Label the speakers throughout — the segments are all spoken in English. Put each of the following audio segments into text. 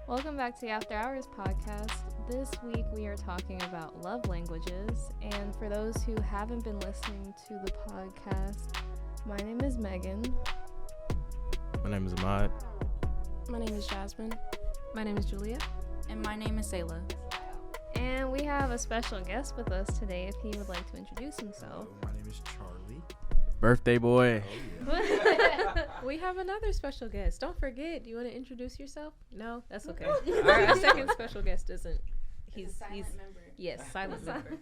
Speaker 1: Welcome back to the After Hours podcast. This week we are talking about love languages. And for those who haven't been listening to the podcast, my name is Megan.
Speaker 2: My name is Ahmad.
Speaker 3: My name is Jasmine.
Speaker 4: My name is Julia.
Speaker 5: And my name is Sayla.
Speaker 1: And we have a special guest with us today if he would like to introduce himself.
Speaker 6: My name is Charlie.
Speaker 2: Birthday boy.
Speaker 6: Oh, yeah.
Speaker 4: We have another special guest. Don't forget. Do you want to introduce yourself? No, that's okay. Our second special guest isn't. He's
Speaker 5: member.
Speaker 4: Yes, silent member.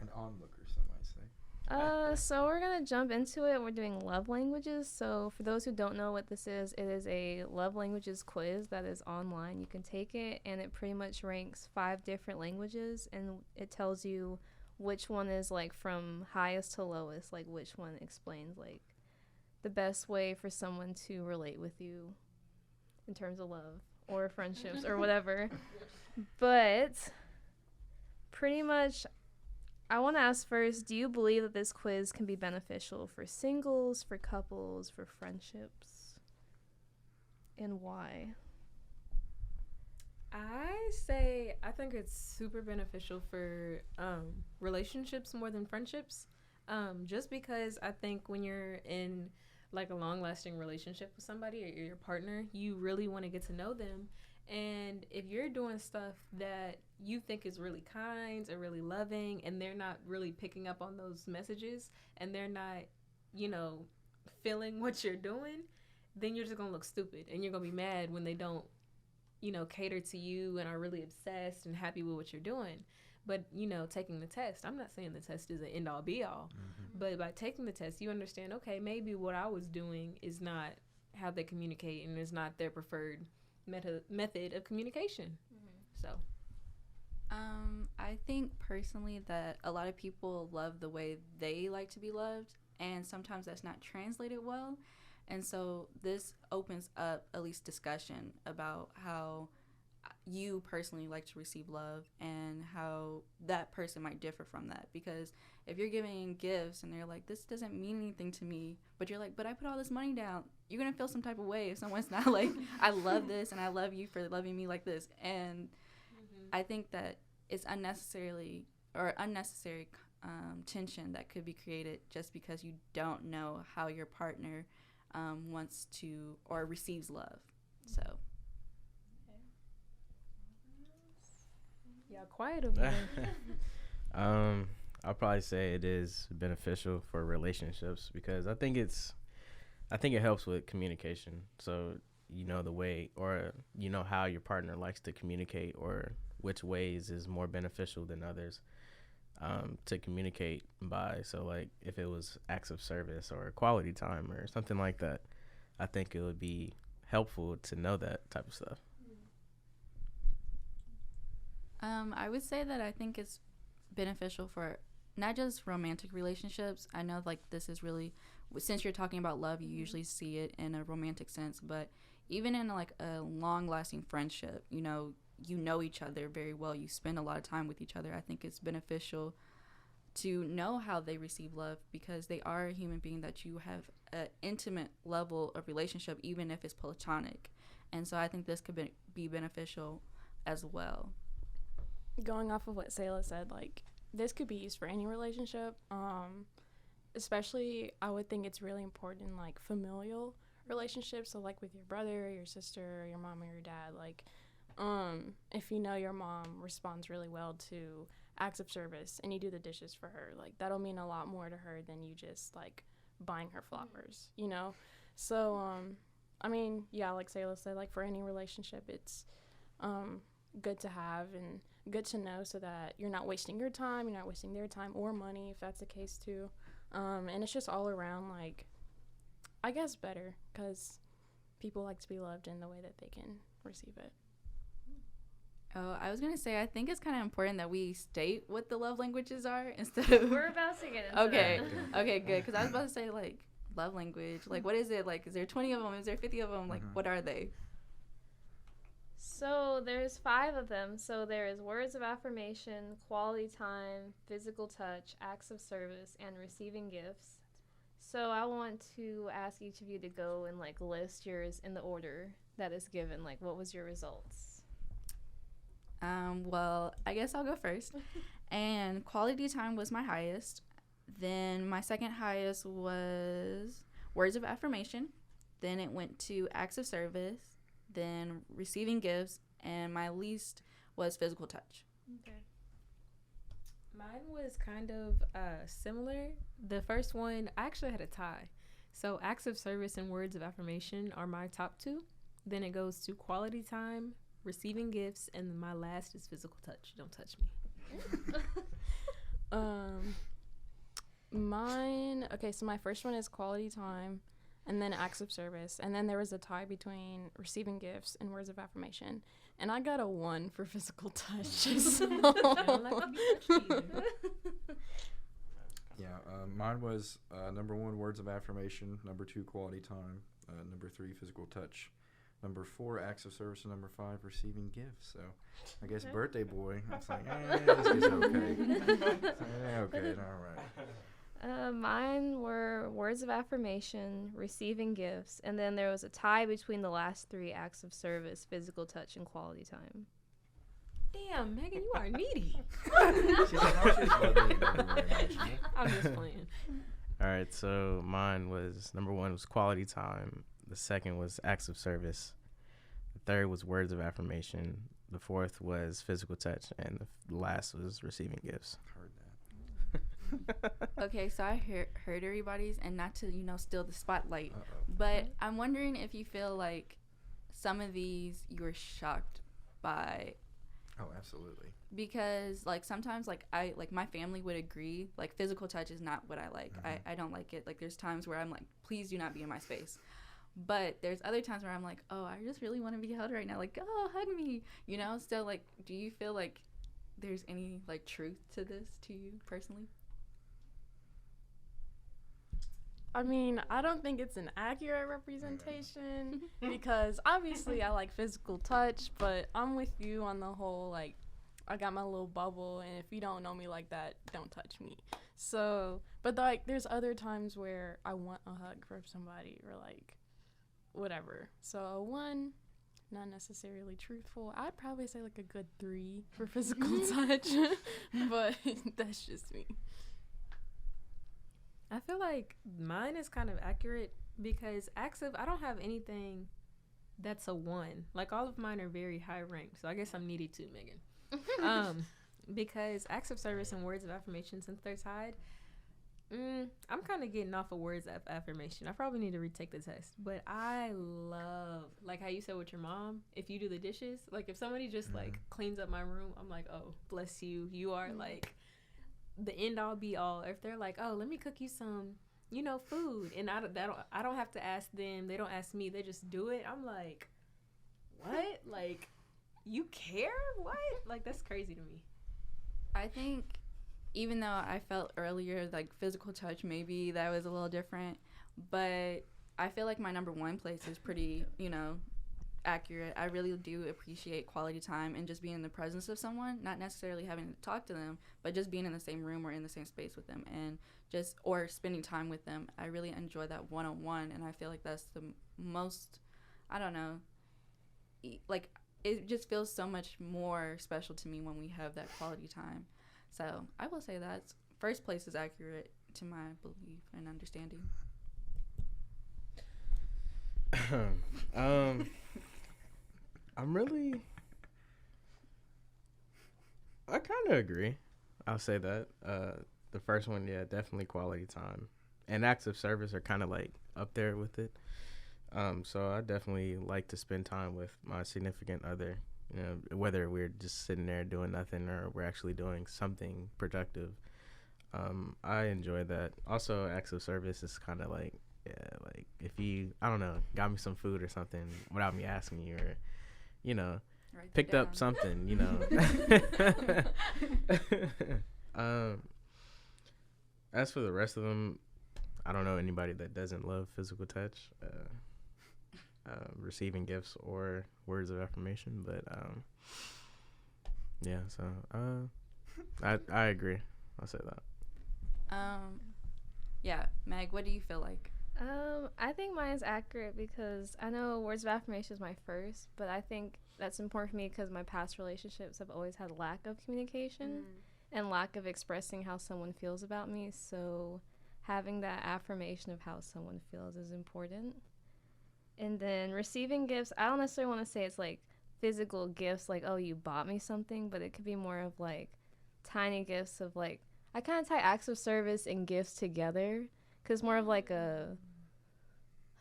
Speaker 6: An onlooker, some might say.
Speaker 1: So we're going to jump into it. We're doing love languages. So for those who don't know what this is, it is a love languages quiz that is online. You can take it, and it pretty much ranks 5 different languages, and it tells you which one is, like, from highest to lowest, like, which one explains, like, the best way for someone to relate with you in terms of love or friendships or whatever. But pretty much, I want to ask first, do you believe that this quiz can be beneficial for singles, for couples, for friendships? And why?
Speaker 4: I think it's super beneficial for relationships more than friendships. Just because I think when you're in like a long-lasting relationship with somebody or your partner, you really want to get to know them. And if you're doing stuff that you think is really kind or really loving, and they're not really picking up on those messages, and they're not, feeling what you're doing, then you're just going to look stupid. And you're going to be mad when they don't, cater to you and are really obsessed and happy with what you're doing. But, taking the test, I'm not saying the test is an end-all, be-all. Mm-hmm. But by taking the test, you understand, okay, maybe what I was doing is not how they communicate and is not their preferred method of communication. Mm-hmm. So.
Speaker 5: I think personally that a lot of people love the way they like to be loved, and sometimes that's not translated well. And so this opens up at least discussion about how you personally like to receive love and how that person might differ from that. Because if you're giving gifts and they're like, this doesn't mean anything to me, but you're like, but I put all this money down, you're going to feel some type of way if someone's not like, I love this and I love you for loving me like this. And I think that it's unnecessary tension that could be created just because you don't know how your partner wants to or receives love. So.
Speaker 4: Yeah, quiet over there.
Speaker 2: I'll probably say it is beneficial for relationships because I think it helps with communication. So you know the way, or you know how your partner likes to communicate, or which ways is more beneficial than others to communicate by. So like if it was acts of service or quality time or something like that, I think it would be helpful to know that type of stuff.
Speaker 5: I would say that I think it's beneficial for not just romantic relationships. I know like this is really, since you're talking about love, you usually see it in a romantic sense, but even in like a long-lasting friendship, you know each other very well, you spend a lot of time with each other. I think it's beneficial to know how they receive love because they are a human being that you have an intimate level of relationship, even if it's platonic. And so I think this could be beneficial as well.
Speaker 3: Going off of what Sayla said, like, this could be used for any relationship. Especially, I would think it's really important in, like, familial relationships. So, like, with your brother, your sister, your mom, or your dad. Like, if you know your mom responds really well to acts of service and you do the dishes for her, like, that'll mean a lot more to her than you just, like, buying her flowers, you know? So, I mean, yeah, like Sayla said, like, for any relationship, it's good to have and good to know so that you're not wasting your time, you're not wasting their time or money if that's the case too. And it's just all around, like, I guess better because people like to be loved in the way that they can receive it.
Speaker 5: Oh, I was going to say, I think it's kind of important that we state what the love languages are instead of...
Speaker 1: We're about to get into
Speaker 5: Okay, okay, good. Because I was about to say, like, love language. Like, what is it? Like, is there 20 of them? Is there 50 of them? Like, what are they?
Speaker 1: So there's 5 of them. So there is words of affirmation, quality time, physical touch, acts of service, and receiving gifts. So I want to ask each of you to go and, like, list yours in the order that is given? Like, what was your results?
Speaker 5: Well, I guess I'll go first. And quality time was my highest. Then my second highest was words of affirmation. Then it went to acts of service. Then receiving gifts. And my least was physical touch.
Speaker 1: Okay.
Speaker 4: Mine was kind of similar. The first one, I actually had a tie. So acts of service and words of affirmation are my top two. Then it goes to quality time, receiving gifts, and my last is physical touch. Don't touch me.
Speaker 3: Mine, okay, so my first one is quality time and then acts of service. And then there was a tie between receiving gifts and words of affirmation. And I got a 1 for physical touch. So.
Speaker 4: I don't like to be touched either.
Speaker 6: Yeah, mine was number 1, words of affirmation. Number 2, quality time. Number 3, physical touch. Number 4, acts of service. And number 5, receiving gifts. So I guess birthday boy. I was like, this is okay. Okay, all right.
Speaker 1: Mine were words of affirmation, receiving gifts, and then there was a tie between the last 3 acts of service, physical touch, and quality time.
Speaker 4: Damn, Megan, you are needy.
Speaker 6: She's like, I just love you very much.
Speaker 4: I'm just playing.
Speaker 2: All right, so mine was number 1 was quality time. The second was acts of service. The third was words of affirmation. The fourth was physical touch, and the last was receiving gifts.
Speaker 6: Heard that.
Speaker 5: Okay, so I heard everybody's, and not to, steal the spotlight,
Speaker 6: Uh-oh.
Speaker 5: but I'm wondering if you feel like some of these you were shocked by,
Speaker 6: Oh, absolutely.
Speaker 5: because like sometimes like my family would agree, like physical touch is not what I like. I don't like it. Like there's times where I'm like, please do not be in my space. But there's other times where I'm like, oh, I just really want to be held right now. Like, oh, hug me, So like, do you feel like there's any like truth to this to you personally?
Speaker 3: I mean, I don't think it's an accurate representation because obviously I like physical touch, but I'm with you on the whole, like, I got my little bubble, and if you don't know me like that, don't touch me. So, but like, there's other times where I want a hug from somebody or like, whatever. So a 1, not necessarily truthful. I'd probably say like a good 3 for physical touch, but that's just me.
Speaker 4: I feel like mine is kind of accurate because I don't have anything that's a 1. Like all of mine are very high ranked. So I guess I'm needy too, Megan. Because acts of service and words of affirmation, since they're tied, I'm kind of getting off of words of affirmation. I probably need to retake the test. But I love, like how you said with your mom, if you do the dishes, like if somebody just like cleans up my room, I'm like, oh, bless you. You are like the end all be all. If they're like, oh, let me cook you some, food, and I don't have to ask them. They don't ask me. They just do it. I'm like, what? Like, you care? What? Like, that's crazy to me.
Speaker 5: I think even though I felt earlier like physical touch, maybe that was a little different, but I feel like my number 1 place is pretty, accurate. I really do appreciate quality time and just being in the presence of someone, not necessarily having to talk to them, but just being in the same room or in the same space with them and or spending time with them. I really enjoy that one-on-one, and I feel like that's the most, I don't know, like it just feels so much more special to me when we have that quality time. So I will say that first place is accurate to my belief and understanding.
Speaker 2: I kind of agree. I'll say that. The first one, yeah, definitely quality time. And acts of service are kind of like up there with it. So I definitely like to spend time with my significant other, whether we're just sitting there doing nothing or we're actually doing something productive. I enjoy that. Also, acts of service is kind of like, yeah, like if you, I don't know, got me some food or something without me asking you, or, picked up something, As for the rest of them, I don't know anybody that doesn't love physical touch, receiving gifts or words of affirmation, but yeah, so I agree. I'll say that.
Speaker 5: Yeah, Meg, what do you feel like?
Speaker 1: I think mine is accurate because I know words of affirmation is my first, but I think that's important for me because my past relationships have always had lack of communication and lack of expressing how someone feels about me. So having that affirmation of how someone feels is important. And then receiving gifts, I don't necessarily want to say it's like physical gifts, like, oh, you bought me something, but it could be more of like tiny gifts of like, I kind of tie acts of service and gifts together because more of like a,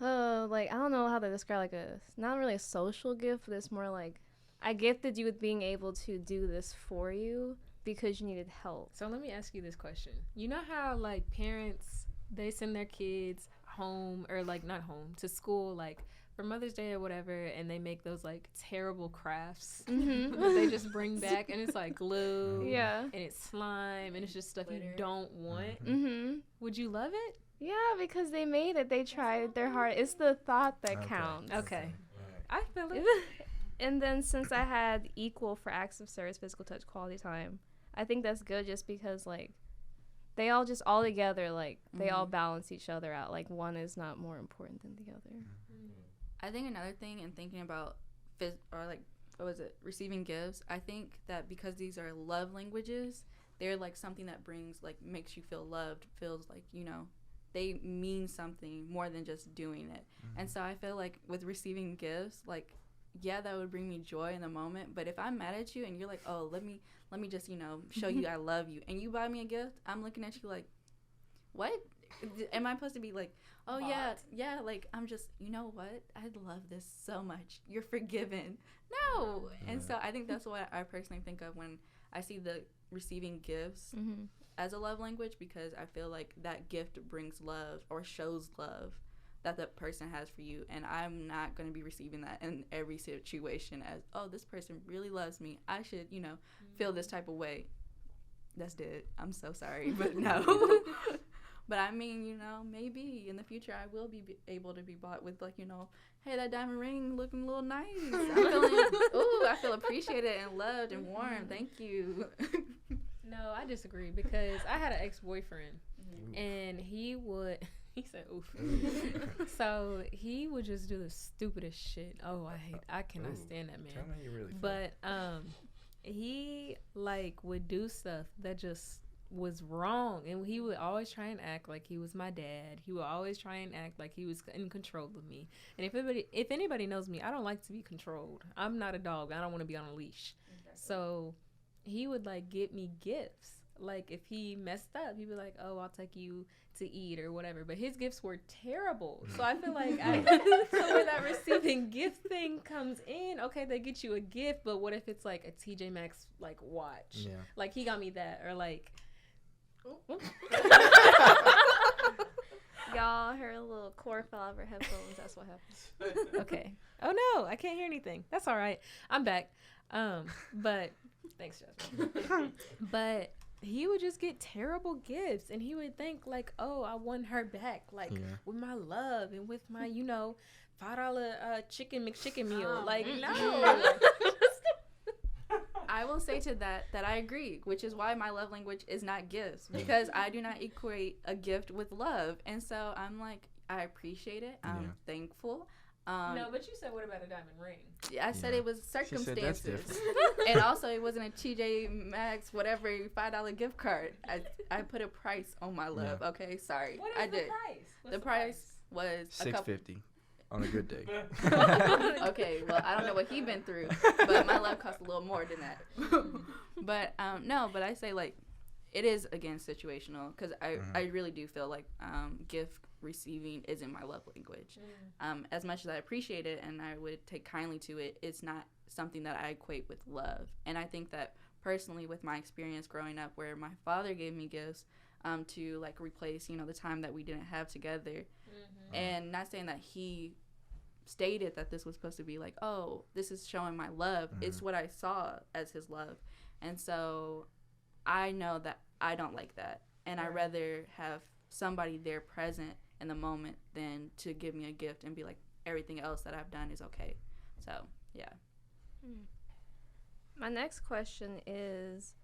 Speaker 1: like, I don't know how to describe, like a, not really a social gift, but it's more like, I gifted you with being able to do this for you because you needed help.
Speaker 4: So let me ask you this question. You know how like parents, they send their kids home, or like not home, to school, like for Mother's Day or whatever, and they make those like terrible crafts that they just bring back, and it's like glue,
Speaker 1: Yeah.
Speaker 4: and it's slime, and it's just stuff you
Speaker 5: Glitter.
Speaker 4: don't want.
Speaker 1: Mm-hmm.
Speaker 4: Would you love it?
Speaker 1: Yeah, because they made it. They tried their hard. It's the thought that counts.
Speaker 4: Okay. I feel it.
Speaker 1: And then since I had equal for acts of service, physical touch, quality time, I think that's good just because, like, they all just all together, like, they all balance each other out. Like, one is not more important than the other.
Speaker 5: I think another thing in thinking about receiving gifts, I think that because these are love languages, they're like something that brings, like, makes you feel loved, feels like, you know, they mean something more than just doing it. And so I feel like with receiving gifts, like, yeah, that would bring me joy in the moment, but if I'm mad at you and you're like, oh, let me just, you know, show you I love you, and you buy me a gift, I'm looking at you like, what? Am I supposed to be like, oh, yeah, like, I'm just, you know what? I love this so much. You're forgiven. No. And so I think that's what I personally think of when I see the receiving gifts as a love language, because I feel like that gift brings love or shows love that the person has for you, and I'm not going to be receiving that in every situation as, oh, this person really loves me, I should, you know, feel this type of way. That's dead. I'm so sorry, but no. But I mean, you know, maybe in the future I will be able to be bought with, like, you know, hey, that diamond ring looking a little nice. I feel appreciated and loved and warm. Thank you.
Speaker 4: No, I disagree, because I had an ex-boyfriend, and he said, oof. So he would just do the stupidest shit. Oh, I cannot stand that man.
Speaker 6: Tell me how you really feel.
Speaker 4: But he like would do stuff that just was wrong, and he would always try and act like he was my dad. He would always try and act like he was in control of me. And if anybody knows me, I don't like to be controlled. I'm not a dog. I don't want to be on a leash. Exactly. So he would like get me gifts. Like if he messed up, he'd be like, oh, I'll take you to eat or whatever. But his gifts were terrible. So I feel like so where that receiving gift thing comes in, okay, they get you a gift, but what if it's like a TJ Maxx like watch?
Speaker 6: Yeah.
Speaker 4: Like he got me that, or like
Speaker 1: Y'all heard a little cord fell out of her headphones. That's what happened.
Speaker 4: okay. Oh no, I can't hear anything. That's all right. I'm back. But thanks, Jasmine. But he would just get terrible gifts, and he would think like, oh, I won her back, like with my love and with my, you know, $5 chicken McChicken meal. Like, no.
Speaker 5: I will say to that I agree, which is why my love language is not gifts, because I do not equate a gift with love. And so I'm like, I appreciate it. I'm thankful.
Speaker 4: No, but you said, what about a diamond ring?
Speaker 5: I said it was circumstances.
Speaker 6: She said that's
Speaker 5: And also it wasn't a TJ Maxx, whatever, $5 gift card. I put a price on my love. Okay, sorry.
Speaker 4: What is
Speaker 5: I
Speaker 4: the
Speaker 5: did.
Speaker 4: price? What's
Speaker 5: The price was
Speaker 6: $6.50 on a good day.
Speaker 5: Okay, well, I don't know what he been through, but my love costs a little more than that. But no, but I say, like, it is again situational, because I really do feel like gift receiving isn't my love language. As much as I appreciate it and I would take kindly to it, it's not something that I equate with love. And I think that personally, with my experience growing up, where my father gave me gifts to like replace, you know, the time that we didn't have together, and not saying that he stated that this was supposed to be like, oh, this is showing my love. It's what I saw as his love. And so I know that I don't like that, and I'd rather have somebody there present in the moment than to give me a gift and be like, everything else that I've done is okay. So yeah.
Speaker 1: My next question is,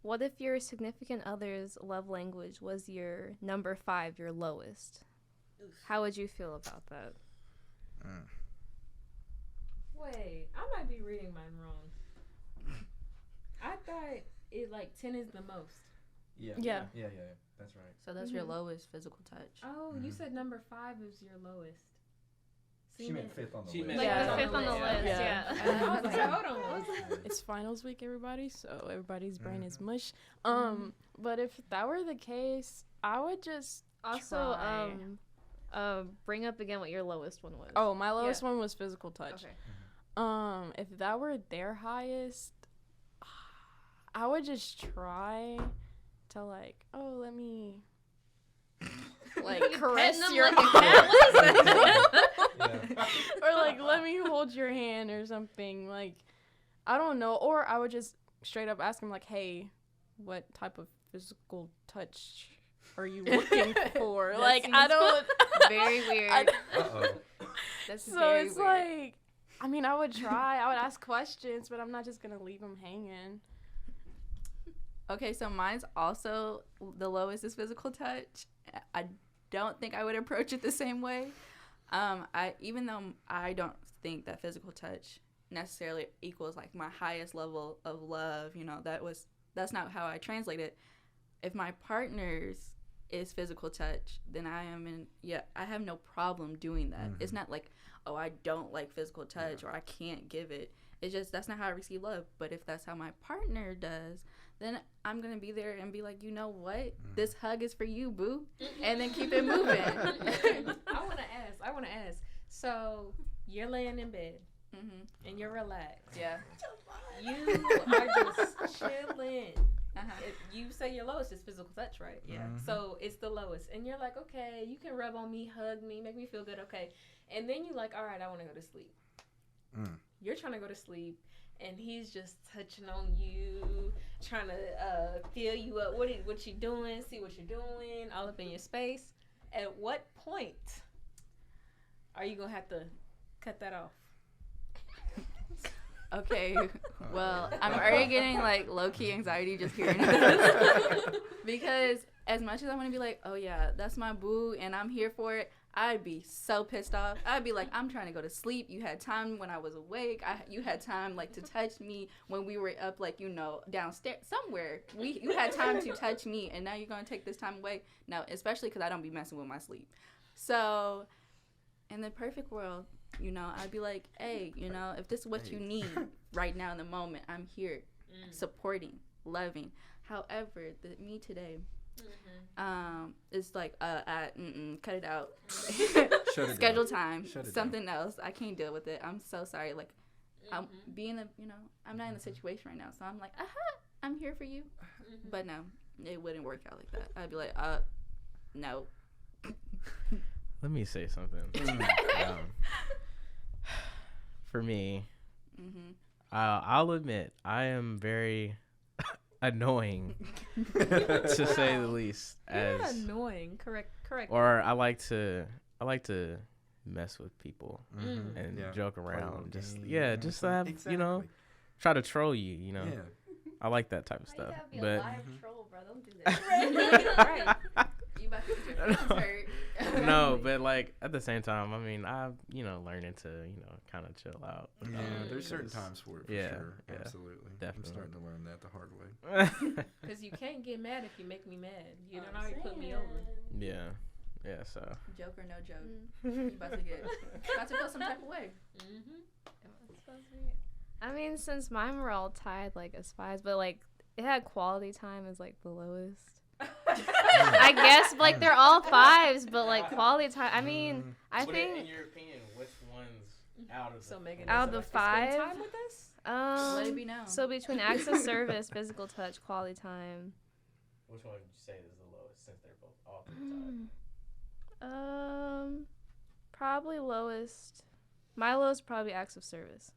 Speaker 1: what if your significant other's love language was your number 5, your lowest? How would you feel about that?
Speaker 4: Wait, I might be reading mine wrong. I thought it like 10 is the most.
Speaker 6: Yeah.
Speaker 3: Yeah.
Speaker 6: That's right.
Speaker 5: So that's your
Speaker 1: Mhm.
Speaker 5: lowest physical touch.
Speaker 4: Oh, you said number 5 is your lowest.
Speaker 7: She meant fifth on the
Speaker 2: She
Speaker 7: list.
Speaker 2: meant
Speaker 1: Like
Speaker 3: Yeah.
Speaker 1: the fifth on the
Speaker 4: Yeah.
Speaker 1: list,
Speaker 3: Yeah.
Speaker 1: yeah.
Speaker 4: I was like, hold on.
Speaker 3: It's finals week, everybody, so everybody's brain is
Speaker 6: Mhm.
Speaker 3: mush. But if that were the case, I would just
Speaker 1: Also,
Speaker 3: try.
Speaker 1: bring up again what your lowest one was.
Speaker 3: Oh, my lowest one was physical touch.
Speaker 1: Okay.
Speaker 3: If that were their highest, I would just try to like, oh, let me like caress
Speaker 1: Petting them
Speaker 3: your
Speaker 1: like a cat? What is that?
Speaker 3: or like let me hold your hand or something. Like, I don't know. Or I would just straight up ask him like, hey, what type of physical touch are you looking for?
Speaker 1: That
Speaker 3: Like, I
Speaker 1: seems
Speaker 3: don't.
Speaker 1: Very weird.
Speaker 6: Uh-oh.
Speaker 1: That's
Speaker 3: So
Speaker 1: very
Speaker 3: it's
Speaker 1: weird.
Speaker 3: like, I mean, I would try. I would ask questions, but I'm not just gonna leave them hanging.
Speaker 5: Okay, so mine's also the lowest is physical touch. I don't think I would approach it the same way. Even though I don't think that physical touch necessarily equals like my highest level of love, that's not how I translate it. If my partner's is physical touch, then I have no problem doing that.
Speaker 6: Mhm.
Speaker 5: It's not like, oh, I don't like physical touch or I can't give it. It's just that's not how I receive love. But if that's how my partner does, then I'm gonna be there and be like, you know what? This hug is for you, boo, and then keep it moving.
Speaker 4: I want to ask. So you're laying in bed and you're relaxed.
Speaker 5: Yeah.
Speaker 4: You are just chilling.
Speaker 5: Uh-huh.
Speaker 4: You say your lowest is physical touch, right? Yeah.
Speaker 6: Mhm.
Speaker 4: So it's the lowest, and you're like, okay, you can rub on me, hug me, make me feel good, okay. And then you like, all right, I want to go to sleep. You're trying to go to sleep, and he's just touching on you, trying to feel you up. What you doing? See what you're doing, all up in your space. At what point are you gonna have to cut that off?
Speaker 5: Okay. Well, I'm already getting like low key anxiety just hearing this because as much as I want to be like, oh yeah, that's my boo and I'm here for it, I'd be so pissed off. I'd be like, I'm trying to go to sleep. You had time when I was awake. You had time like to touch me when we were up, like, downstairs somewhere. You had time to touch me, and now you're gonna take this time away. No, especially because I don't be messing with my sleep. So, in the perfect world, I'd be like, hey, if this is what you need right now in the moment, I'm here, supporting, loving. However, me today. It's like cut it out.
Speaker 6: Shut it
Speaker 5: Schedule
Speaker 6: down.
Speaker 5: time.
Speaker 6: Shut it
Speaker 5: Something else. I can't deal with it. I'm so sorry. Like, I'm I'm not in the situation right now, so I'm like, I'm here for you. But no, it wouldn't work out like that. I'd be like, no.
Speaker 2: Let me say something. For me, I'll admit I am very annoying, to say the least.
Speaker 4: You're annoying. Correct.
Speaker 2: Or I like to mess with people and
Speaker 6: Yeah.
Speaker 2: joke
Speaker 6: Play a little
Speaker 2: around. Just
Speaker 6: game.
Speaker 2: just to have
Speaker 6: Exactly.
Speaker 2: try to troll you.
Speaker 6: Yeah.
Speaker 2: I like that type of stuff.
Speaker 1: Be
Speaker 2: But
Speaker 1: a live troll, bro. Don't do that.
Speaker 4: Right.
Speaker 5: You about to get your feelings hurt.
Speaker 2: No, but like at the same time, I mean, I'm learning to kind of chill out.
Speaker 6: Yeah, there's certain times for it, for
Speaker 2: Yeah,
Speaker 6: sure.
Speaker 2: yeah,
Speaker 6: Absolutely.
Speaker 2: definitely.
Speaker 6: I'm starting to learn that the hard way.
Speaker 4: Because you can't get mad if you make me mad. You don't already put me over.
Speaker 2: Yeah. So
Speaker 5: Joke or no joke. You about to feel some type of way.
Speaker 1: I mean, since mine were all tied like as fives, but like it had quality time as like the lowest. I guess like they're all fives, but like quality time. I mean, I think
Speaker 2: in your opinion, which one's out of
Speaker 4: So Megan,
Speaker 1: out of the five,
Speaker 4: spend time with us?
Speaker 5: Let it be known.
Speaker 1: so between acts of service, physical touch, quality time.
Speaker 2: Which one would you say is the lowest since they're both all
Speaker 1: Probably lowest. My lowest probably acts of service.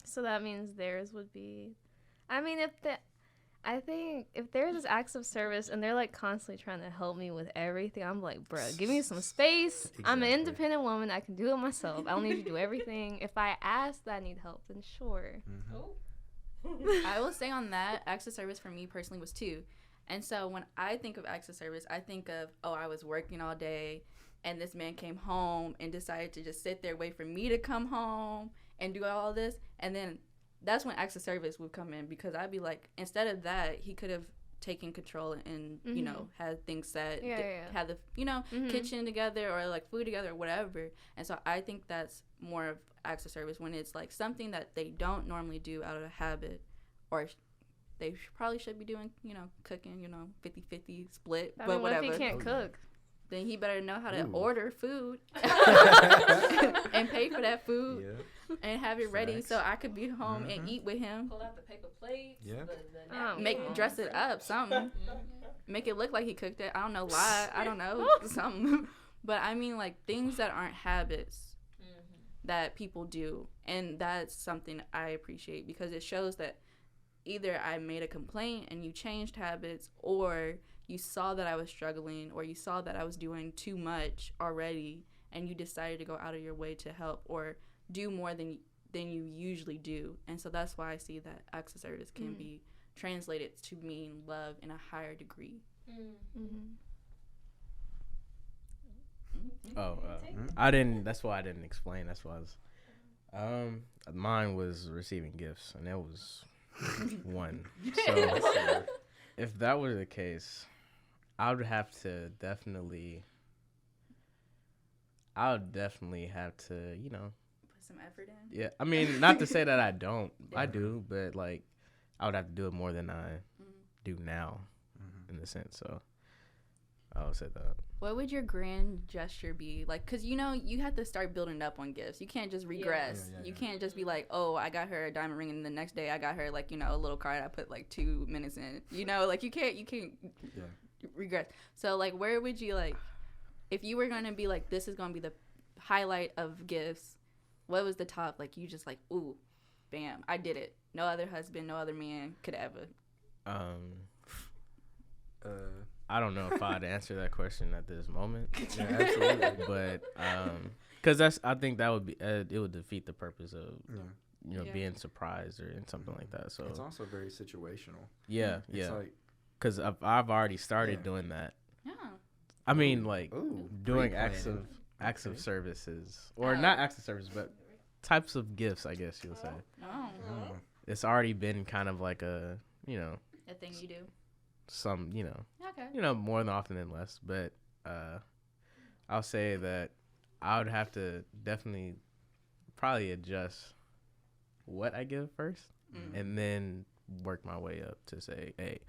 Speaker 1: So that means theirs would be. I mean, I think if theirs is acts of service and they're like constantly trying to help me with everything, I'm like, bruh, give me some space. I'm an
Speaker 6: Exactly.
Speaker 1: independent woman. I can do it myself. I don't need you to do everything. If I ask that I need help, then sure.
Speaker 5: I will say on that, acts of service for me personally was 2. And so when I think of acts of service, I think of, I was working all day and this man came home and decided to just sit there, wait for me to come home and do all this. And then that's when acts of service would come in, because I'd be like, instead of that, he could have taken control and, you know, had things set, had the, you know, kitchen together or like food together or whatever. And so I think that's more of acts of service, when it's like something that they don't normally do out of habit, or they probably should be doing, you know, cooking, you know, 50-50 split,
Speaker 1: I
Speaker 5: but
Speaker 1: mean,
Speaker 5: whatever.
Speaker 1: What if he can't cook?
Speaker 5: Then he better know how to order food and pay for that food and have it ready so I could be home and eat with him.
Speaker 3: Pull out the paper plates.
Speaker 6: Yeah.
Speaker 5: Dress it up, something. Make it look like he cooked it. I don't know why. I don't know. Something. But I mean, like, things that aren't habits that people do. And that's something I appreciate, because it shows that either I made a complaint and you changed habits, or you saw that I was struggling, or you saw that I was doing too much already, and you decided to go out of your way to help or do more than you usually do. And so that's why I see that acts of service can be translated to mean love in a higher degree.
Speaker 2: I didn't. That's why I didn't explain. That's why I was. Mine was receiving gifts, and that was one. So if that were the case, I would definitely have to, you know,
Speaker 5: Put some effort in.
Speaker 2: Yeah, I mean, not to say that I don't. I do, but like, I would have to do it more than I do now, in a sense. So I would say that.
Speaker 5: What would your grand gesture be? Like, because, you know, you have to start building up on gifts. You can't just regress. You can't just be like, oh, I got her a diamond ring, and the next day I got her, like, you know, a little card I put, like, 2 minutes in. You know, like, you can't regress. So, like, where would you, like, if you were going to be like, this is going to be the highlight of gifts, what was the top? Like, you just like, ooh, bam, I did it. No other husband, no other man could ever.
Speaker 2: I don't know if I'd answer that question at this moment.
Speaker 6: Yeah, absolutely.
Speaker 2: But because I think that would be it would defeat the purpose of you know being surprised or something like that. So
Speaker 6: it's also very situational.
Speaker 2: Yeah,
Speaker 6: It's like,
Speaker 2: because I've already started doing that.
Speaker 5: Yeah.
Speaker 2: I mean, like doing
Speaker 6: pre-planning.
Speaker 2: acts of services, or not acts of service, but types of gifts, I guess you'll say.
Speaker 5: Oh.
Speaker 2: It's already been kind of like a, you know,
Speaker 5: A thing you do.
Speaker 2: some, you know,
Speaker 5: Okay.
Speaker 2: more than often than less. But I'll say that I would have to definitely probably adjust what I give first, and then work my way up to say, hey,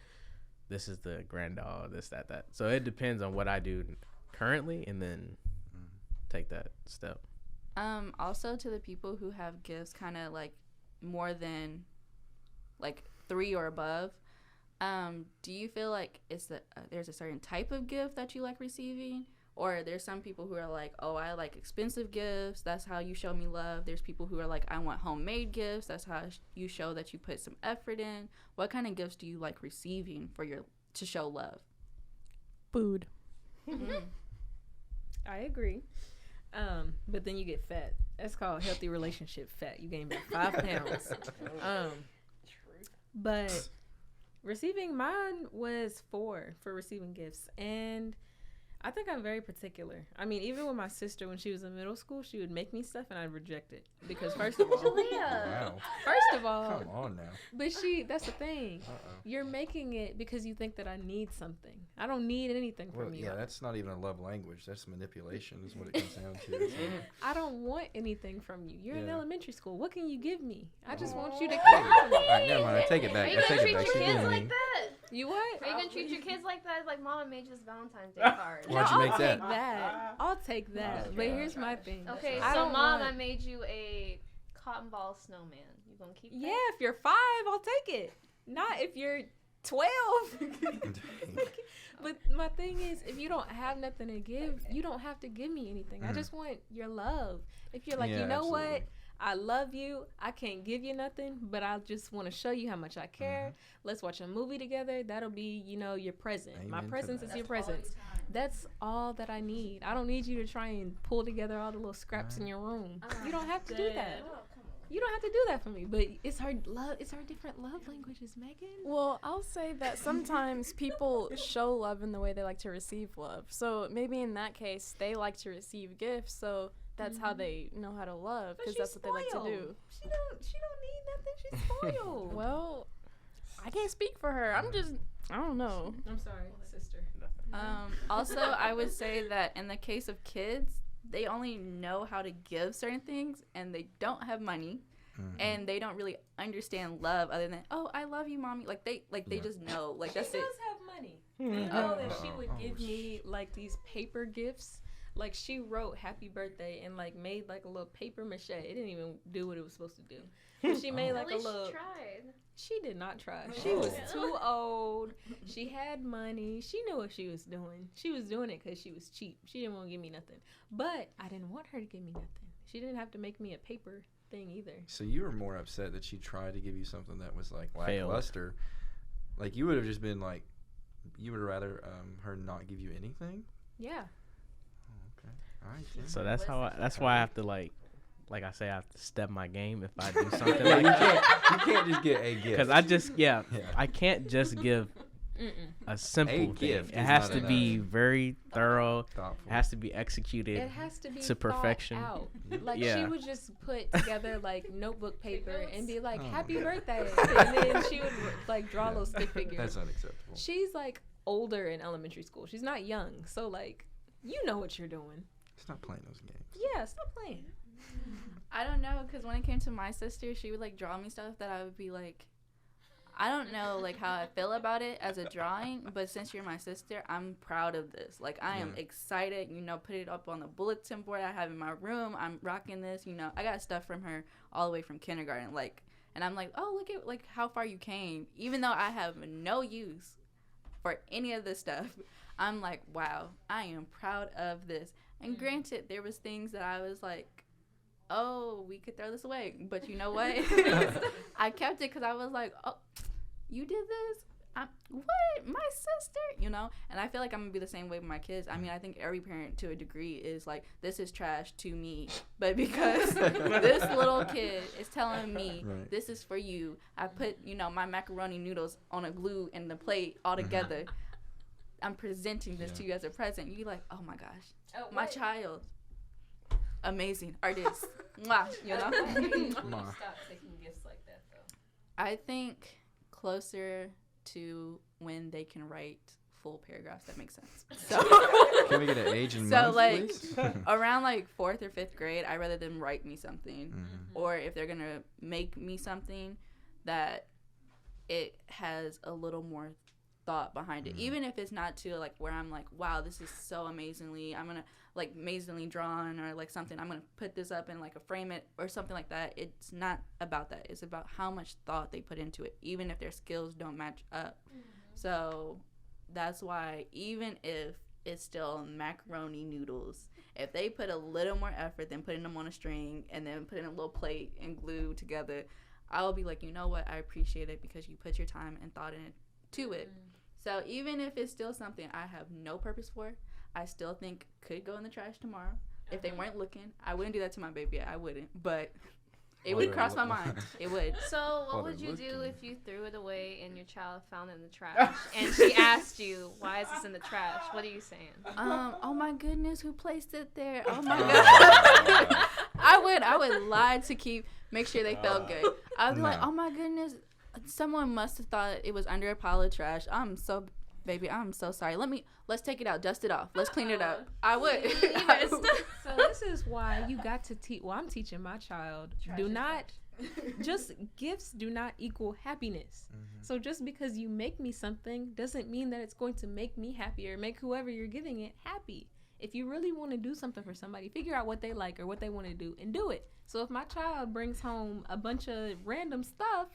Speaker 2: this is the grand doll, this, that. So it depends on what I do currently, and then take that step.
Speaker 5: Also, to the people who have gifts kind of like more than like 3 or above, do you feel like there's a certain type of gift that you like receiving? Or there's some people who are like, oh, I like expensive gifts. That's how you show me love. There's people who are like, I want homemade gifts. That's how you show that you put some effort in. What kind of gifts do you like receiving to show love?
Speaker 3: Food.
Speaker 4: I agree. But then you get fat. That's called healthy relationship fat. You gain about 5 pounds. But receiving, mine was 4 for receiving gifts. And I think I'm very particular. I mean, even with my sister, when she was in middle school, she would make me stuff and I'd reject it. Because first of all,
Speaker 6: Wow.
Speaker 4: come
Speaker 6: on now.
Speaker 4: But that's the thing. You're making it because you think that I need something. I don't need anything from you.
Speaker 6: Yeah, that's not even a love language. That's manipulation is what it comes down to. So.
Speaker 4: I don't want anything from you. You're in
Speaker 6: Yeah.
Speaker 4: elementary school. What can you give me? I just want you to care for me.
Speaker 6: All right, never mind. I take it back.
Speaker 1: Are you
Speaker 6: I
Speaker 1: gonna
Speaker 6: take
Speaker 1: treat
Speaker 6: it back.
Speaker 1: your
Speaker 6: She's
Speaker 1: kids
Speaker 6: being
Speaker 1: like
Speaker 6: mean.
Speaker 1: that?
Speaker 4: You what?
Speaker 1: Are you gonna treat your kids like that? Like, Mama made you this Valentine's Day card.
Speaker 6: Why'd you make
Speaker 4: I'll
Speaker 6: that?
Speaker 4: take that. I'll take that. But here's my thing.
Speaker 1: Okay,
Speaker 4: I
Speaker 1: so
Speaker 4: don't
Speaker 1: Mom,
Speaker 4: want-
Speaker 1: I made you a cotton ball snowman. You gonna keep that?
Speaker 4: Yeah, if you're 5, I'll take it. Not if you're 12. But my thing is, if you don't have nothing to give, you don't have to give me anything. I just want your love. If you're like,
Speaker 6: Yeah,
Speaker 4: you know what?
Speaker 6: absolutely.
Speaker 4: I love you. I can't give you nothing, but I just want to show you how much I care. Let's watch a movie together. That'll be, your present. My
Speaker 6: Amen to
Speaker 4: presence
Speaker 6: that.
Speaker 4: is your presence. That's all that I need. I don't need you to try and pull together all the little scraps in your room. You don't have to do that. You don't have to do that for me. But it's our love. It's our different love languages, Megan.
Speaker 3: Well, I'll say that sometimes people show love in the way they like to receive love. So maybe in that case, they like to receive gifts. So that's how they know how to love, because that's what they like to do.
Speaker 4: She don't need nothing. She's spoiled.
Speaker 3: Well, I can't speak for her. I don't know.
Speaker 4: I'm sorry, sister.
Speaker 5: Also, I would say that in the case of kids, they only know how to give certain things, and they don't have money, and they don't really understand love other than, oh, I love you, mommy. Like they just know. Like that's
Speaker 4: She
Speaker 5: it.
Speaker 4: does have money. You know that she would give me like these paper gifts. Like she wrote "Happy Birthday" and like made like a little paper mache. It didn't even do what it was supposed to do. But she made like a little.
Speaker 1: tried.
Speaker 4: She did not try. She was too old. She had money. She knew what she was doing. She was doing it because she was cheap. She didn't want to give me nothing. But I didn't want her to give me nothing. She didn't have to make me a paper thing either.
Speaker 6: So you were more upset that she tried to give you something that was like
Speaker 2: Failed.
Speaker 6: lackluster. Like you would have just been like, you would rather her not give you anything.
Speaker 4: Yeah.
Speaker 6: Oh, okay. All right. Then.
Speaker 2: So that's why I have to like I say, I have to step my game if I do something
Speaker 6: Yeah,
Speaker 2: like that.
Speaker 6: you can't just get a gift.
Speaker 2: Because I can't just give a simple thing.
Speaker 6: gift
Speaker 2: It
Speaker 6: is
Speaker 2: has
Speaker 6: not
Speaker 2: to be
Speaker 6: enough.
Speaker 2: very thorough.
Speaker 6: Thoughtful.
Speaker 2: It has to be executed.
Speaker 4: It has to be
Speaker 2: to perfection.
Speaker 4: thought out. Like
Speaker 2: Yeah.
Speaker 4: she would just put together like notebook paper and be like,
Speaker 6: Oh.
Speaker 4: "Happy birthday," and then she would like draw little stick figures.
Speaker 6: That's unacceptable.
Speaker 4: She's like older in elementary school. She's not young, so like you know what you're doing.
Speaker 6: Stop playing those games.
Speaker 4: Yeah, stop playing.
Speaker 5: I don't know, because when it came to my sister, she would like draw me stuff that I would be like, I don't know like how I feel about it as a drawing, but since you're my sister, I'm proud of this. Like I am excited, put it up on the bulletin board I have in my room. I'm rocking this, I got stuff from her all the way from kindergarten, like, and I'm like, oh, look at like how far you came. Even though I have no use for any of this stuff, I'm like, wow, I am proud of this. And granted, there was things that I was like, oh, we could throw this away. But you know what? I kept it because I was like, oh, you did this? What? My sister? And I feel like I'm going to be the same way with my kids. I mean, I think every parent to a degree is like, this is trash to me. But because this little kid is telling me, this is for you. I put, my macaroni noodles on a glue in the plate all together. I'm presenting this to you as a present. You're like, oh my gosh, my child. Amazing artist. Mwah,
Speaker 4: When do you stop taking gifts like that though?
Speaker 5: I think closer to when they can write full paragraphs that make sense. So
Speaker 6: Can we get an age and
Speaker 5: So,
Speaker 6: month,
Speaker 5: like,
Speaker 6: please?
Speaker 5: around like 4th or 5th grade, I'd rather them write me something. Or if they're gonna make me something, that it has a little more thought behind it, even if it's not to like where I'm like, wow, this is so amazingly drawn, or like something, I'm gonna put this up and like a frame it or something like that. It's not about that. It's about how much thought they put into it, even if their skills don't match up. So that's why, even if it's still macaroni noodles, if they put a little more effort than putting them on a string and then putting a little plate and glue together, I'll be like, you know what, I appreciate it because you put your time and thought into it. So even if it's still something I have no purpose for, I still think could go in the trash tomorrow. If they weren't looking, I wouldn't do that to my baby. I wouldn't, but it would cross my mind. It would.
Speaker 1: So what
Speaker 6: While
Speaker 1: would
Speaker 6: they're
Speaker 1: you do
Speaker 6: looking.
Speaker 1: if you threw it away and your child found it in the trash and she asked you, why is this in the trash? What are you saying?
Speaker 5: Oh my goodness, who placed it there? Oh my god. I would lie to make sure they felt good. I'd be like,
Speaker 6: No.
Speaker 5: oh my goodness, someone must have thought it was under a pile of trash. I'm so sorry. Let's take it out, dust it off. Let's clean it up. I would.
Speaker 4: So this is why you got to teach. Well, I'm teaching my child. Just gifts do not equal happiness. So just because you make me something doesn't mean that it's going to make me happy or make whoever you're giving it happy. If you really want to do something for somebody, figure out what they like or what they want to do and do it. So if my child brings home a bunch of random stuff,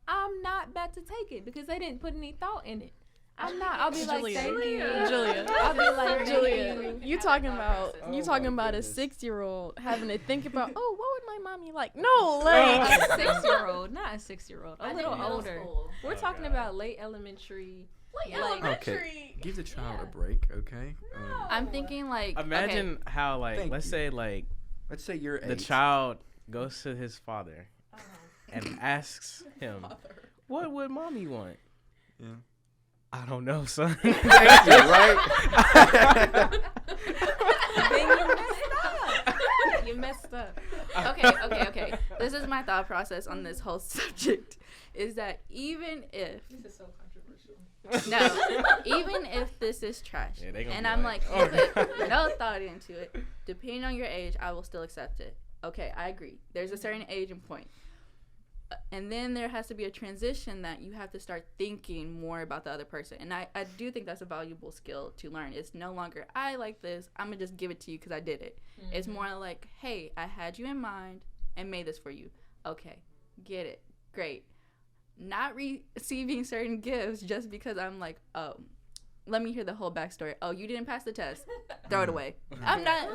Speaker 4: I'm not about to take it because they didn't put any thought in it. I'm not. I'll be like,
Speaker 3: Julia.
Speaker 4: thank you.
Speaker 3: Julia.
Speaker 4: I'll be like,
Speaker 3: Julia,
Speaker 4: thank
Speaker 3: you talking about
Speaker 6: Oh
Speaker 3: you talking
Speaker 6: my
Speaker 3: about a
Speaker 6: goodness.
Speaker 3: 6-year-old having to think about, oh, what would my mommy like? No, like
Speaker 4: A 6-year-old, not a 6-year-old, a little older. We're
Speaker 2: Oh,
Speaker 4: talking
Speaker 2: God.
Speaker 4: about late elementary.
Speaker 6: Okay, give the child a break, okay?
Speaker 5: I'm thinking like,
Speaker 2: Imagine how, like,
Speaker 6: Thank
Speaker 2: let's
Speaker 6: you.
Speaker 2: say, like,
Speaker 6: Let's say you're 8.
Speaker 2: the child goes to his father and asks him, "What would mommy want?"
Speaker 6: Yeah.
Speaker 2: I don't know, son.
Speaker 6: Thank you, right?
Speaker 5: Then you messed up. You messed up. Okay. This is my thought process on this whole subject. Is that even if
Speaker 4: This is so controversial.
Speaker 5: even if this is trash,
Speaker 2: Yeah, they gonna
Speaker 5: and
Speaker 2: be
Speaker 5: I'm
Speaker 2: like,
Speaker 5: like, you put no thought into it, depending on your age, I will still accept it. Okay, I agree. There's a certain age and point. And then there has to be a transition that you have to start thinking more about the other person. And I do think that's a valuable skill to learn. It's no longer, I like this, I'm going to just give it to you because I did it. Mm-hmm. It's more like, hey, I had you in mind and made this for you. Okay, get it. Great. Not receiving certain gifts just because I'm like, oh, let me hear the whole backstory. Oh, you didn't pass the test. Throw it away. I'm not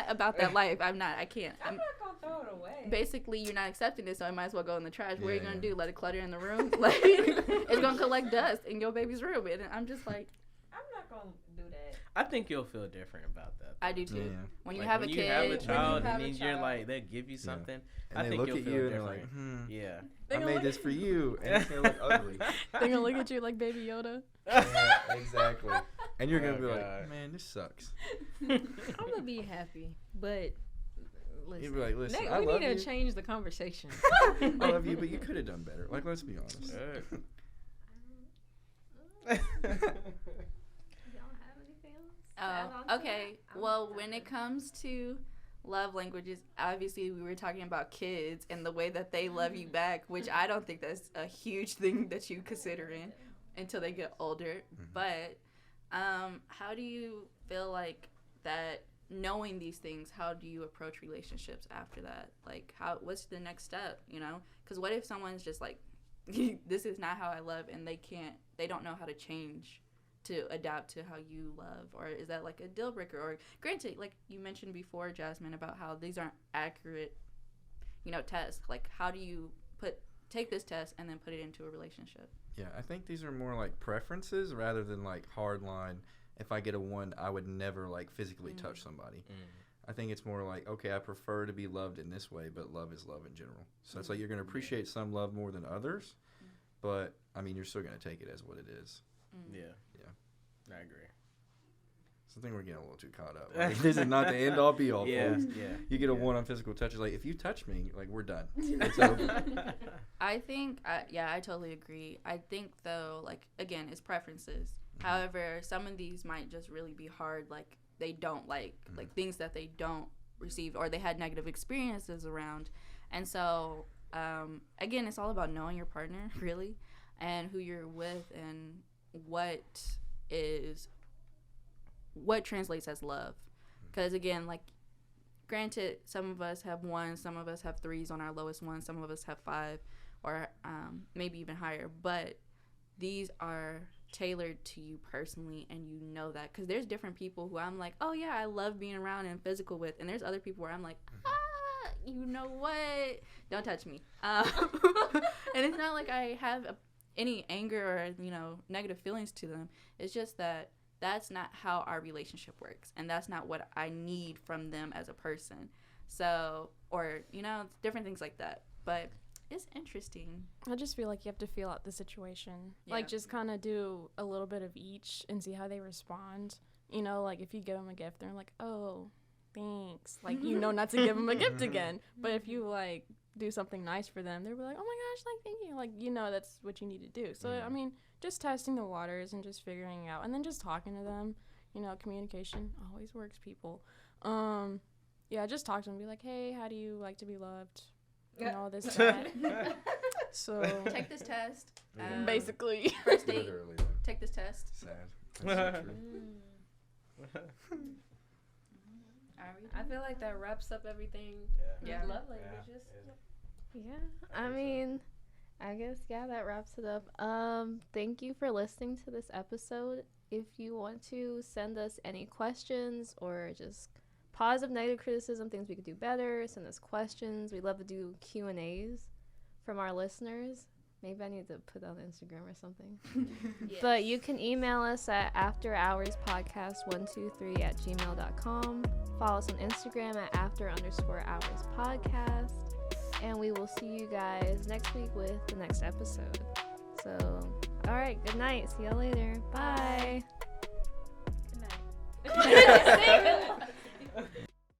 Speaker 5: about that life. I can't.
Speaker 4: I'm not gonna throw it away.
Speaker 5: Basically, you're not accepting it, so it might as well go in the trash. What are you gonna do? Let it clutter in the room? Like, it's gonna collect dust in your baby's room. And I'm just like,
Speaker 4: I'm not gonna do that.
Speaker 2: I think you'll feel different about that.
Speaker 5: I do too.
Speaker 6: Yeah.
Speaker 5: When you
Speaker 2: Like,
Speaker 5: have a
Speaker 2: when
Speaker 5: kid,
Speaker 2: you have a child,
Speaker 5: when
Speaker 2: and
Speaker 5: you
Speaker 2: then
Speaker 5: have a
Speaker 2: you're
Speaker 5: child,
Speaker 2: like, they'll give you something.
Speaker 6: And
Speaker 2: I
Speaker 6: they
Speaker 2: think
Speaker 6: look
Speaker 2: you'll
Speaker 6: at
Speaker 2: feel
Speaker 6: you and they're
Speaker 2: different.
Speaker 6: like,
Speaker 2: Yeah.
Speaker 6: I made this for you, and it's gonna look ugly.
Speaker 3: They're gonna look at you like Baby Yoda.
Speaker 6: Yeah, exactly. And you're gonna
Speaker 2: Oh,
Speaker 6: be
Speaker 2: God.
Speaker 6: like, man, this sucks.
Speaker 4: I'm gonna be happy, but listen.
Speaker 6: You'd be like, listen,
Speaker 4: Next,
Speaker 6: I
Speaker 4: we
Speaker 6: love
Speaker 4: need
Speaker 6: you.
Speaker 4: to change the conversation.
Speaker 6: I love you, but you could have done better. Like, let's be honest.
Speaker 1: Y'all have anything else? to add on to
Speaker 5: okay.
Speaker 1: that?
Speaker 5: Well, when it comes to love languages, obviously we were talking about kids and the way that they love you back, which I don't think that's a huge thing that you consider in until they get older. But how do you feel like that, knowing these things, how do you approach relationships after that? Like, what's the next step, you know? Because what if someone's just like, this is not how I love, and they don't know how to change to adapt to how you love? Or is that like a deal breaker? Or granted, like you mentioned before, Jasmine, about how these aren't accurate, tests. Like, how do you take this test and then put it into a relationship?
Speaker 6: Yeah, I think these are more like preferences rather than like hard line. If I get a 1, I would never like physically touch somebody. I think it's more like, okay, I prefer to be loved in this way, but love is love in general. So it's like you're going to appreciate some love more than others, but I mean, you're still going to take it as what it is.
Speaker 2: Yeah.
Speaker 6: Yeah.
Speaker 2: I agree.
Speaker 6: So I think we're getting a little too caught up. Like, this is not the end all be all,
Speaker 2: Yeah.
Speaker 6: folks.
Speaker 2: Yeah.
Speaker 6: You get a 1 on physical touch. It's like, if you touch me, like, we're done. It's over.
Speaker 5: I think, I totally agree. I think, though, like, again, it's preferences. However, some of these might just really be hard, like, they don't like things that they don't receive or they had negative experiences around. And so, again, it's all about knowing your partner, really, and who you're with and what translates as love. Because, again, like, granted, some of us have 1, some of us have 3s on our lowest one, some of us have 5 or maybe even higher. But these are tailored to you personally, and you know that. Because there's different people who I'm like, oh, yeah, I love being around and physical with. And there's other people where I'm like, you know what? Don't touch me. And it's not like I have any anger or, negative feelings to them. It's just that that's not how our relationship works, and that's not what I need from them as a person. So, or, different things like that. But it's interesting.
Speaker 3: I just feel like you have to feel out the situation.
Speaker 5: Yeah.
Speaker 3: Like, just kind of do a little bit of each and see how they respond. Like, if you give them a gift, they're like, oh, thanks. Like, not to give them a gift again. But if you, like, do something nice for them, they'll be like, oh, my gosh, like, thank you. Like, that's what you need to do. So, I mean, just testing the waters and just figuring out. And then just talking to them. Communication always works, people. Yeah, just talk to them. Be like, hey, how do you like to be loved? This, that. So
Speaker 5: Take this test.
Speaker 3: basically.
Speaker 5: First date,
Speaker 6: Literally.
Speaker 5: take this test.
Speaker 6: Sad. That's so true.
Speaker 4: I feel like that wraps up everything.
Speaker 5: Yeah.
Speaker 4: Love languages.
Speaker 1: Yeah, I mean, I guess, that wraps it up. Thank you for listening to this episode. If you want to send us any questions or just positive, negative criticism, things we could do better, send us questions. We'd love to do Q&As from our listeners. Maybe I need to put that on Instagram or something.
Speaker 5: Yes.
Speaker 1: But you can email us at afterhourspodcast123@gmail.com. Follow us on Instagram at after_hours podcast. And we will see you guys next week with the next episode. So, all right, good night. See y'all later. Bye.
Speaker 4: Good night.